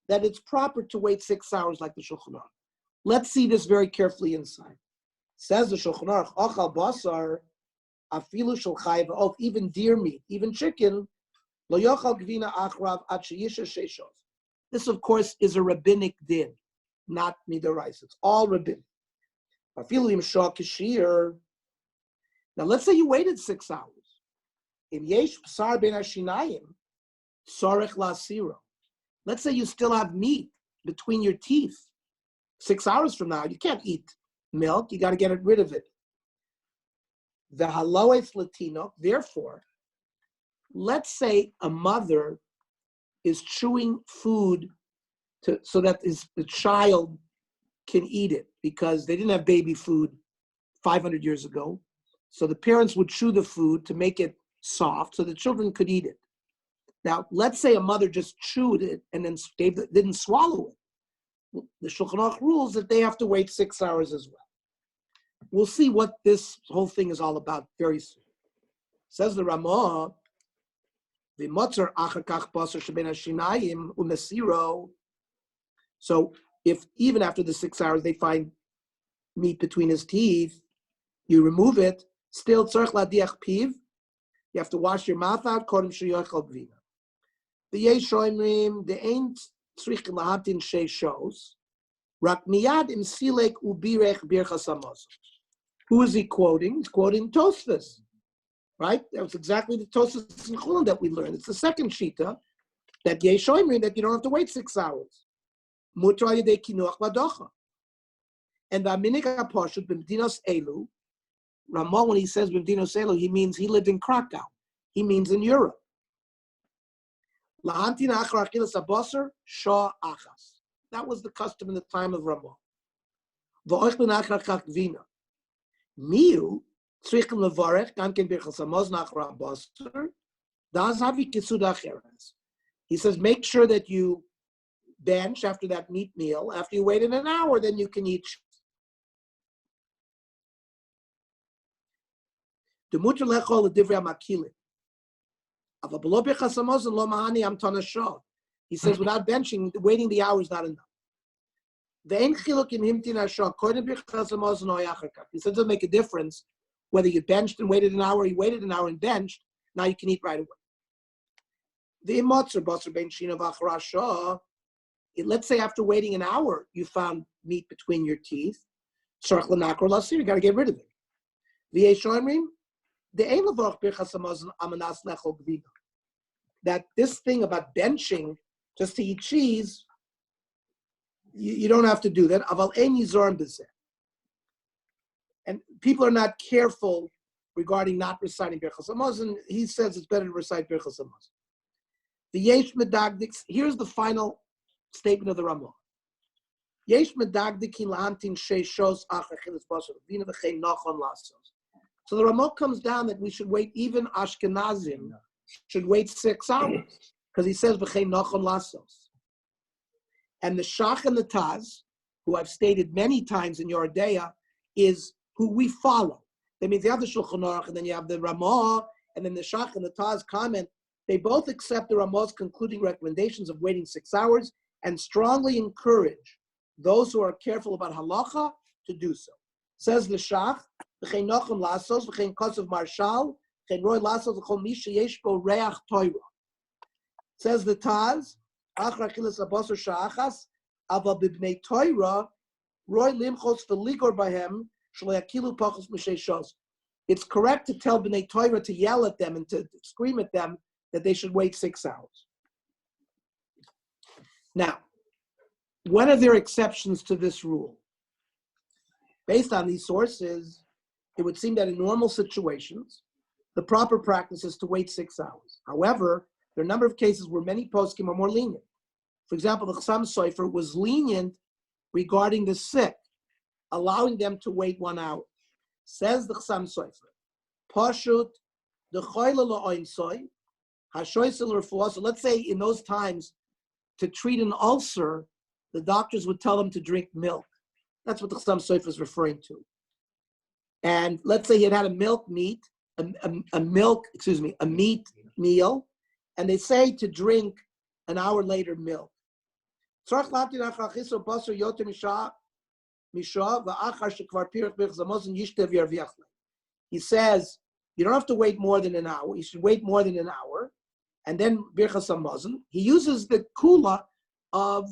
that it's proper to wait 6 hours like the Shulchan Aruch. Let's see this very carefully inside. Says the Shulchan Aruch, Ochal Basar, Afilu Shel Chayav Oath, even deer meat, even chicken, Lo Yochal Gvina Achrav Ad Sheyisha Sheishos. This, of course, is a rabbinic din, not midorais. It's all rabbinic. Afilu Im Shah Kishir. Now, let's say you waited 6 hours. In Yesh Basar Ben Hashinayim, Sorech La Siro. Let's say you still have meat between your teeth. 6 hours from now, you can't eat milk. You got to get rid of it. The haloes latino. Therefore, let's say a mother is chewing food so that the child can eat it because they didn't have baby food 500 years ago. So the parents would chew the food to make it soft so the children could eat it. Now, let's say a mother just chewed it and then didn't swallow it. The Shulchan Aruch rules that they have to wait 6 hours as well. We'll see what this whole thing is all about very soon. Says the Ramah, the Motzar achakach basar sheben hashinayim umesiro. So if even after the 6 hours they find meat between his teeth, you remove it, still tzarich ladiach piv, you have to wash your mouth out, kodem sheyochel gvina. The yesh shoimrim, the ain't tzrich lahatin sheishos, rak miyad im silek ubirech birchas hamazon. Who is he quoting? He's quoting Tosfos, right? That was exactly the Tosfos in Chulin that we learned. It's the second shita that yesh shoimrim, that you don't have to wait 6 hours. Mutar yedei kinuach vadocha. And the aminik hapashut b'medinos elu, Ramah, when he says b'medinos elu, he means he lived in Krakow. He means in Europe. Lahantin achar achilas habasar shah achas. That was the custom in the time of Ramah. V'oichlin achar kach gvina. Miu tzrichim levarech ganken birchas hamazon achar habasar. Das havi kisud acheres. He says, make sure that you bench after that meat meal. After you waited an hour, then you can eat. He says, without benching, waiting the hour is not enough. He says, it doesn't make a difference whether you benched and waited an hour, you waited an hour and benched, now you can eat right away. Let's say after waiting an hour, you found meat between your teeth. You got to get rid of it. That this thing about benching just to eat cheese, you don't have to do that. And people are not careful regarding not reciting Birchas Hamazon. He says it's better to recite Birchas Hamazon. The Yesh Medagdik, here's the final statement of the Ramah. Yesh Medagdikin lahantin sheishos achachilas basar v'ina v'chein nachon lasos. So the Ramah comes down that we should wait, even Ashkenazim should wait 6 hours, because he says v'chein nachon lasos. And the Shach and the Taz, who I've stated many times in Yoreh De'ah, is who we follow. That means you have the Shulchan Aruch, and then you have the Ramah, and then the Shach and the Taz comment. They both accept the Ramah's concluding recommendations of waiting 6 hours and strongly encourage those who are careful about halacha to do so. Says the Shach, v'chein nachon lasos, v'chein kosav marshal, v'chein roy lasos, v'chol mi sheyesh bo reach toira. Says the Taz, achar achilas habasar sha'achas, ava b'bnei toira, roy limchos v'ligor bahem, shlo yakilu pachos m'sheishos. It's correct to tell b'nei toira to yell at them and to scream at them that they should wait 6 hours. Now, when are there exceptions to this rule? Based on these sources, it would seem that in normal situations, the proper practice is to wait 6 hours. However, there are a number of cases where many poskim are more lenient. For example, the Chassam Sofer was lenient regarding the sick, allowing them to wait 1 hour. Says the Chassam Sofer, Pashut, the choyle la'oinsoy, hashoysel refuah. So let's say in those times, to treat an ulcer, the doctors would tell them to drink milk. That's what the Chassam Sofer is referring to. And let's say he had a meat meal, and they say to drink an hour later milk. He says, you don't have to wait more than an hour. You should wait more than an hour. And then Birchas Hamazon, he uses the kula of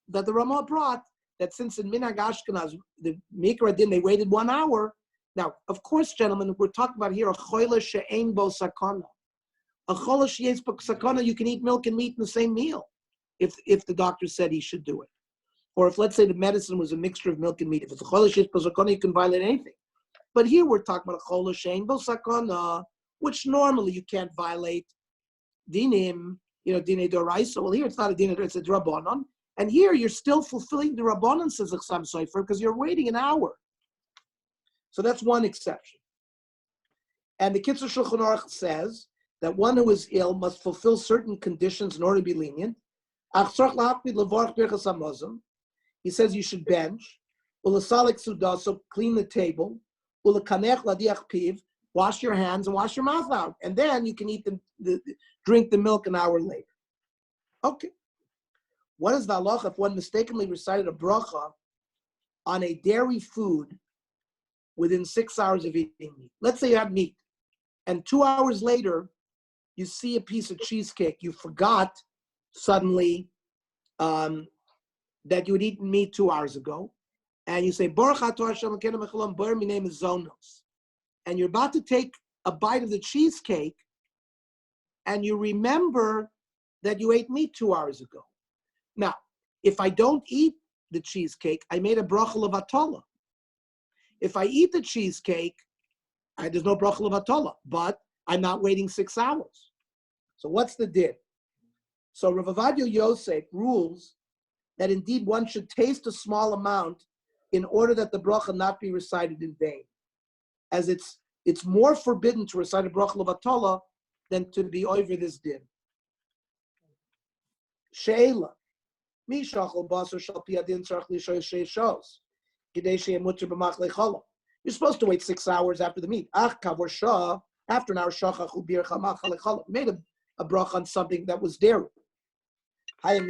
that the Ramah brought, that since in Minhag Ashkenaz, the Mikra Din, they waited 1 hour. Now, of course, gentlemen, we're talking about here a choila she'ein bo sakana. A choila she'ein bo sakana, you can eat milk and meat in the same meal, if the doctor said he should do it. Or if, let's say, the medicine was a mixture of milk and meat. If it's a choila she'ein bo sakana, you can violate anything. But here we're talking about a choila she'ein bo sakana, which normally you can't violate. Dinim, dinei doraisa. Well, here it's not a dinei, it's a drabanan. And here you're still fulfilling the rabbanan, says Chassam Sofer, because you're waiting an hour. So that's one exception. And the Kitzur Shulchan Aruch says that one who is ill must fulfill certain conditions in order to be lenient. He says you should bench, so clean the table, wash your hands and wash your mouth out, and then you can eat drink the milk an hour later. Okay. What is the halacha if one mistakenly recited a bracha on a dairy food within 6 hours of eating meat? Let's say you had meat, and 2 hours later, you see a piece of cheesecake. You forgot suddenly that you had eaten meat 2 hours ago, and you say, Baruch atah Hashem Elokeinu melech haolam, bar minei mezonos. And you're about to take a bite of the cheesecake, and you remember that you ate meat 2 hours ago. Now, if I don't eat the cheesecake, I made a bracha levatala. If I eat the cheesecake, there's no bracha levatala, but I'm not waiting 6 hours. So what's the din? So Rav Avadia Yosef rules that indeed one should taste a small amount in order that the bracha not be recited in vain, as it's more forbidden to recite a bracha levatala than to be over this din. Sheila. You're supposed to wait 6 hours after the meat. After an hour, made a bracha on something that was dairy. Can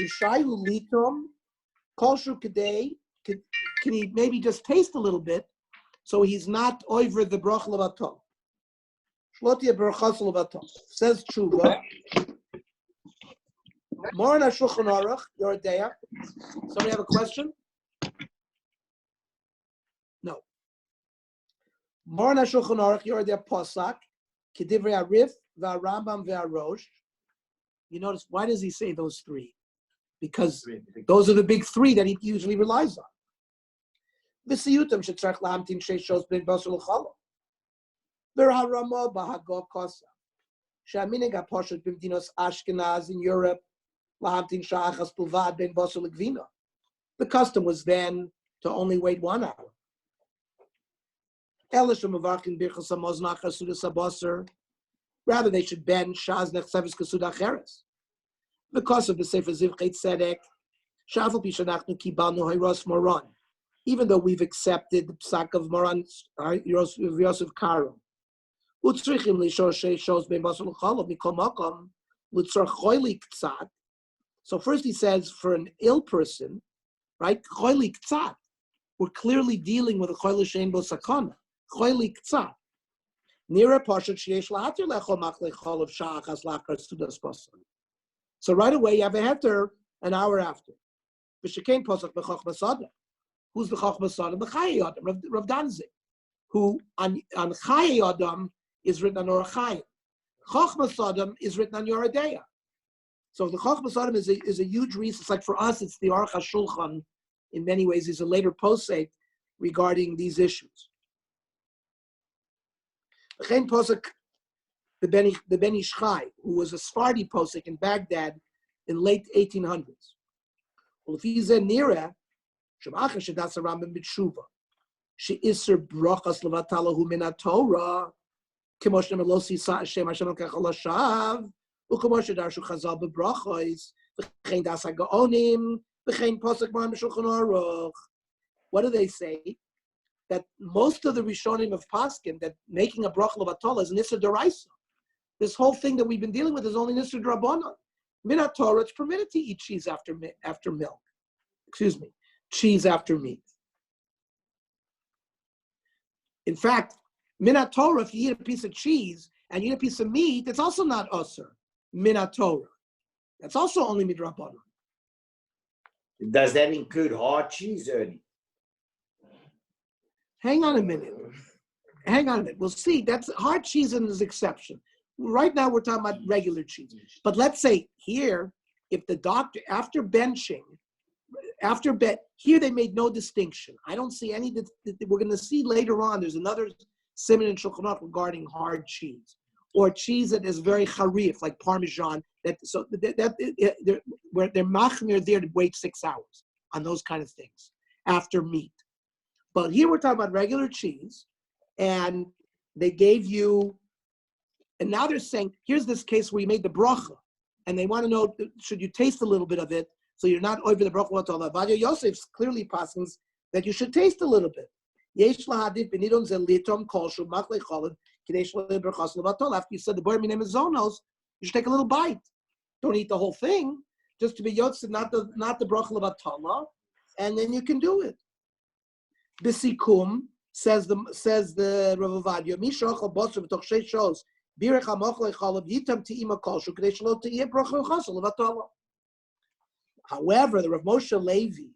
he maybe just taste a little bit so he's not over the bracha levatol? Says Tzurba. More on Shulchan Aruch, your day. Somebody have a question? No. More on Shulchan Aruch, your day Posak, Kedivrei Arif, VaRambam VaRosh. You notice, why does he say those three? Because those are the big three that he usually relies on. V'siyutam shetzarech lahamtin sheishos ben basar l'challah. V'harama b'hagov kosa. She'aminig ha'poshet b'mdinos Ashkenaz in Europe. The custom was then to only wait 1 hour. Rather, they should bend shaz nechseves kesuda cheres. Because of the Sefer Zivchei Tzedek, shafal pishanachnu kibalnu hayros moran. Even though we've accepted the psak of Moran Yosef Karo, utzrichim lishor sheishos ben basar l'challah mikol makom l'tzor choyli k'tzat. So first he says, for an ill person, right? Choyli k'tzat. We're clearly dealing with a choyli she'ein bo sakana. Choyli k'tzat. Nira pashat sheyesh lahatir lechol machlei chol of sha'achas lachar sudas basar. So right away you have a heter an hour after. V'shekein posach b'chochmas adam. Who's the chochmas adam? The Chayei Adam, Rav Danzig, who on Chayei Adam is written on Orach Chaim. Chochmas adam is written on Yoreh Deah. So the Chochmas Adam is a huge reason. It's like for us, it's the Aruch HaShulchan. In many ways, is a later posek regarding these issues. The posek, the Ben Ish Chai, who was a Sephardi posek in Baghdad in late 1800s. Well, if he's a nira, shemachar shedas Rambam b'tshuva, she'isser brachas levatalahu min haTorah, k'mo she'nemelosi sa Hashem Hashem kachol hashav. What do they say? That most of the Rishonim of Paskin, that making a bracha levatala is Nisr D'Oraisa. This whole thing that we've been dealing with is only Nisr D'Rabbanan. Min haTorah, it's permitted to eat cheese after milk. Cheese after meat. In fact, minat Torah, if you eat a piece of cheese and you eat a piece of meat, it's also not usher. Minat Torah. That's also only midrabanan. Does that include hard cheese, Ernie? Hang on a minute. We'll see. That's hard cheese is an exception. Right now we're talking about regular cheese. But let's say here, if the doctor, after benching, here they made no distinction. I don't see any, we're going to see later on, there's another siman in Shulchan Aruch regarding hard cheese. Or cheese that is very harif, like Parmesan, where they're machmir there to wait 6 hours on those kind of things after meat. But here we're talking about regular cheese, and they gave you, and now they're saying, here's this case where you made the bracha, and they want to know, should you taste a little bit of it, so you're not over the bracha. Vadia Yosef clearly passes that you should taste a little bit. After you said the bar minim zonos, you should take a little bite. Don't eat the whole thing, just to be yotzei, not the bracha levatala, and then you can do it. Bisikum says the Rav Ovadia, Mishachal Basar v'toch sheish shos birech hamochel echalav yitam te'ima kolshu k'dei shelo te'iyeh bracha l'chasel levatala. However, the Rav Moshe Levi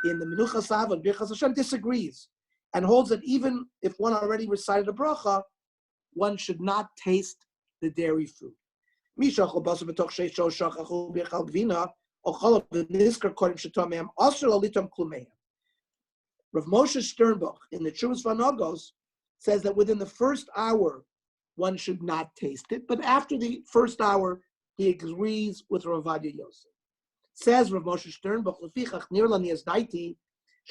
in the Menuchas Avot Birchas Hashem disagrees and holds that even if one already recited a bracha, one should not taste the dairy food. Mishachal Basar v'toch sheish shos shachachu b'chal gvina or chalav v'nizkar kodim shetomehem asur lo litam klumehem. Rav Moshe Sternbuch in the Tzurba M'Rabanan says that within the first hour, one should not taste it, but after the first hour, he agrees with Rav Ovadia Yosef. Says Rav Moshe Sternbuch, Lefichach nir lani as daiti,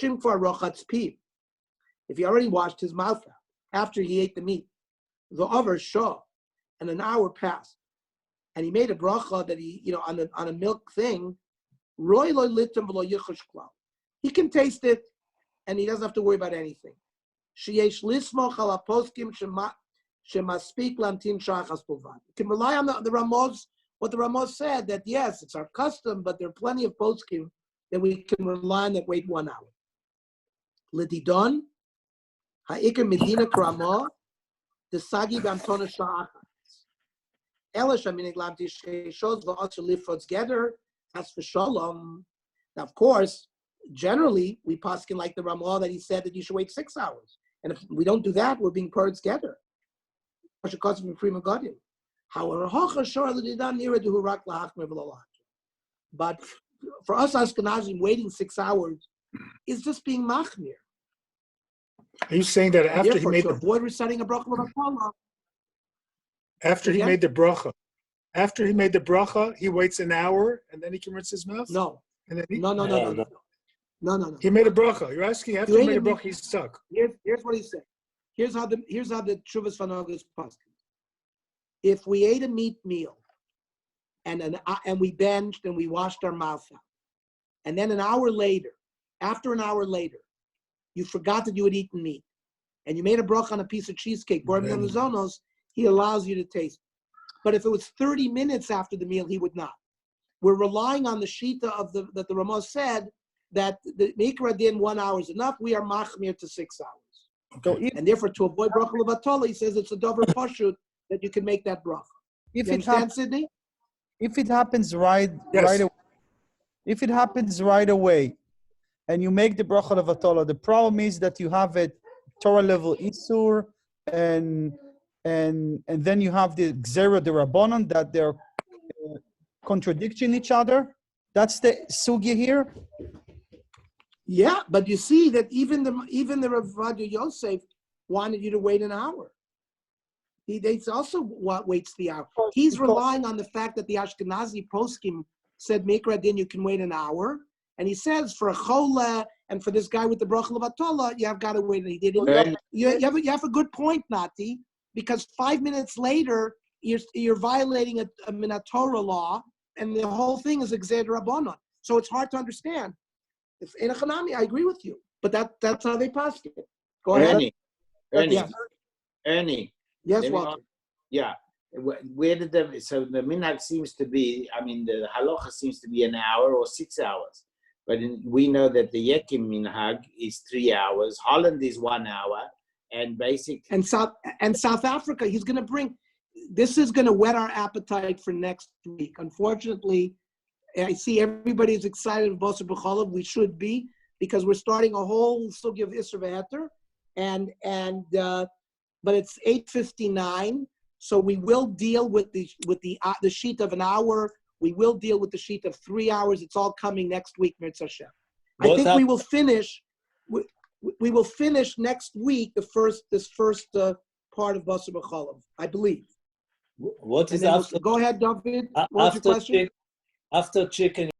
shim kvar rochatz piv. If he already washed his mouth out after he ate the meat, the over shah, and an hour passed, and he made a bracha that he, on a milk thing, roy lo litam v'lo yichush klal. He can taste it, and he doesn't have to worry about anything. Sheyesh lismoch ala poskim shemaspik lantin shachas povad. You can rely on the Ramos, what the Ramos said, that yes, it's our custom, but there are plenty of poskim that we can rely on that wait 1 hour. L'didon, ha'ikr medina krama, the sagi b'amtona sha'achas. Elish aminig lamti sheishos v'asher lifrot together, as for shalom. Now, of course, generally, we paskin like the Ramah that he said that you should wait 6 hours. And if we don't do that, we're being purged together. However, but for us Ashkenazim, waiting 6 hours is just being machmir. Are you saying that after he made to avoid reciting a bracha after he made the bracha, he waits an hour and then he can rinse his mouth? No. And then No. He made a bracha. You're asking after he made a bracha, he's stuck. Here's what he said. Here's how the Tzurba M'Rabanan is paskin. If we ate a meat meal and we benched and we washed our mouth out, and then after an hour later, you forgot that you had eaten meat, and you made a bracha on a piece of cheesecake, he allows you to taste it. But if it was 30 minutes after the meal, he would not. We're relying on the shita that the Ramah said that the Mikra din 1 hour is enough. We are machmir to 6 hours. Okay. And therefore, to avoid bracha levatala, he says it's a davar pashut that you can make that bracha. If you it understand, Sidney? If it happens right away, if it happens right away, and you make the bracha levatala, the problem is that you have a Torah level isur, and then you have the gzera d'Rabbanan that they're contradicting each other. That's the sugya here. Yeah, but you see that even the Rav Ovadia Yosef wanted you to wait an hour. They also waits the hour. He's relying on the fact that the Ashkenazi poskim said Mikra din you can wait an hour, and he says for a chola and for this guy with the bracha levatala you have got to wait. He didn't. You have a good point, Nati, because 5 minutes later you're violating a minat Torah law, and the whole thing is exed rabbanon. So it's hard to understand. It's in a chanami. I agree with you, but that's how they pass it. Go ahead. Ernie. Yes, Walter. Yeah. Where did the minhag seems to be? I mean, the halacha seems to be an hour or 6 hours, but we know that the yekim minhag is 3 hours. Holland is 1 hour, and basically and South Africa. He's going to bring. This is going to whet our appetite for next week. Unfortunately, I see everybody's excited about Basar B'Chalav. We should be, because we're starting a whole sugi of Isser V'Heter, but it's 8:59, so we will deal with the sheet of an hour. We will deal with the sheet of 3 hours. It's all coming next week, Mitzvah Hashem. I think we will finish. We will finish next week this first part of Basar B'Chalav, I believe. What is after? Go ahead, David. What's your question? After chicken,